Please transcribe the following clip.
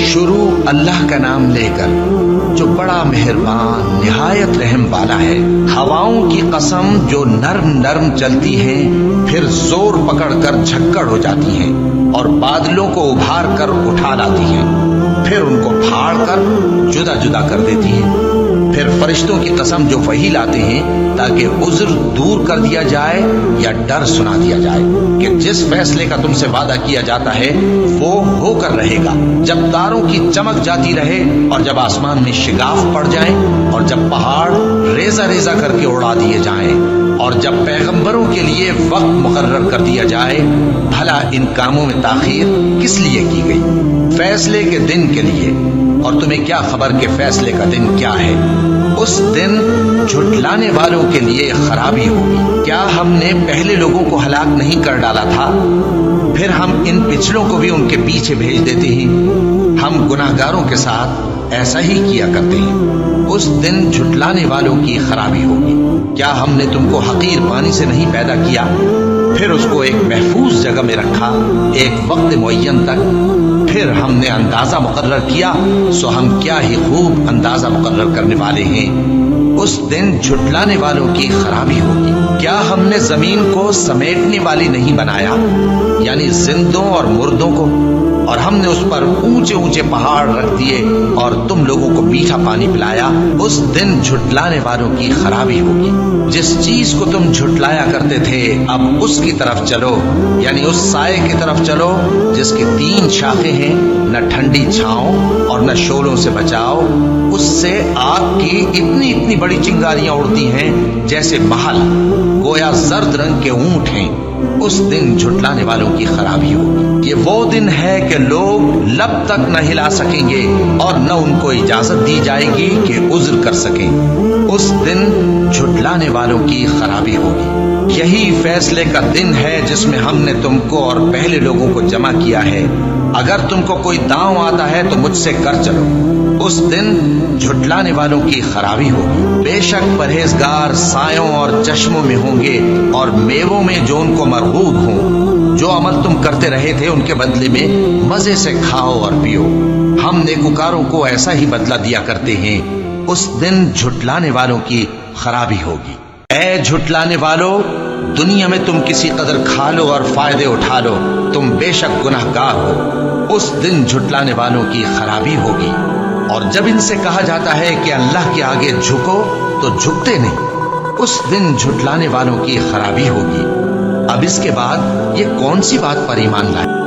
شروع اللہ کا نام لے کر جو بڑا مہربان نہایت رحم والا ہے۔ ہواؤں کی قسم جو نرم نرم چلتی ہیں پھر زور پکڑ کر جھکڑ ہو جاتی ہیں اور بادلوں کو ابھار کر اٹھا لاتی ہیں، پھر ان کو پھاڑ کر جدا جدا کر دیتی ہیں۔ پھر فرشتوں کی قسم جو وحی لاتے ہیں تاکہ عذر دور کر دیا جائے یا ڈر سنا دیا جائے کہ جس فیصلے کا تم سے وعدہ کیا جاتا ہے وہ ہو کر رہے گا، جب تاروں کی چمک جاتی رہے اور جب آسمان میں شگاف پڑ جائیں اور جب پہاڑ ریزہ ریزہ کر کے اڑا دیے جائیں اور جب پیغمبروں کے لیے وقت مقرر کر دیا جائے۔ بھلا ان کاموں میں تاخیر کس لیے کی گئی؟ فیصلے کے دن کے لیے، اور تمہیں کیا خبر کہ فیصلے کا دن کیا ہے؟ اس دن جھٹلانے والوں کے لیے خرابی ہوگی۔ کیا ہم نے پہلے لوگوں کو ہلاک نہیں کر ڈالا تھا؟ پھر ہم ان پچھلوں کو بھی ان کے پیچھے بھیج دیتے ہیں۔ ہم گناہگاروں کے ساتھ ایسا ہی کیا کرتے ہیں۔ اس دن جھٹلانے والوں کی خرابی ہوگی۔ کیا ہم نے تم کو حقیر پانی سے نہیں پیدا کیا، پھر اس کو ایک محفوظ جگہ میں رکھا ایک وقت معین تک، پھر ہم نے اندازہ مقرر کیا، سو ہم کیا ہی خوب اندازہ مقرر کرنے والے ہیں۔ اس دن جھٹلانے والوں کی خرابی ہوگی۔ کیا ہم نے زمین کو سمیٹنے والی نہیں بنایا، یعنی زندوں اور مردوں کو، اور ہم نے اس پر اونچے اونچے پہاڑ رکھ دیے اور تم لوگوں کو میٹھا پانی پلایا۔ اس دن جھٹلانے والوں کی خرابی ہوگی۔ جس چیز کو تم جھٹلایا کرتے تھے اب اس کی طرف چلو، یعنی اس سائے کی طرف چلو جس کی 3 شاخیں ہیں، نہ ٹھنڈی چھاؤں اور نہ شولوں سے بچاؤ۔ اس سے آگ کی اتنی اتنی بڑی چنگاریاں اڑتی ہیں جیسے محل، گویا زرد رنگ کے اونٹ ہیں۔ اس دن جھٹلانے والوں کی خرابی ہوگی۔ یہ وہ دن ہے کہ لوگ لب تک نہ ہلا سکیں گے اور نہ ان کو اجازت دی جائے گی کہ عذر کر سکیں۔ اس دن جھٹلانے والوں کی خرابی ہوگی۔ یہی فیصلے کا دن ہے جس میں ہم نے تم کو اور پہلے لوگوں کو جمع کیا ہے۔ اگر تم کو کوئی داؤں آتا ہے تو مجھ سے کر چلو۔ اس دن جھٹلانے والوں کی خرابی ہوگی۔ بے شک پرہیزگار سایوں اور چشموں میں ہوں گے اور میووں میں جو ان کو مرغوب ہوں۔ جو عمل تم کرتے رہے تھے ان کے بدلے میں مزے سے کھاؤ اور پیو۔ ہم نیکوکاروں کو ایسا ہی بدلہ دیا کرتے ہیں۔ اس دن جھٹلانے والوں کی خرابی ہوگی۔ اے جھٹلانے والو، دنیا میں تم کسی قدر کھا لو اور فائدے اٹھا لو، تم بے شک گناہگار ہو۔ اس دن جھٹلانے والوں کی خرابی ہوگی۔ اور جب ان سے کہا جاتا ہے کہ اللہ کے آگے جھکو تو جھکتے نہیں۔ اس دن جھٹلانے والوں کی خرابی ہوگی۔ اب اس کے بعد یہ کون سی بات پر ایمان لائے؟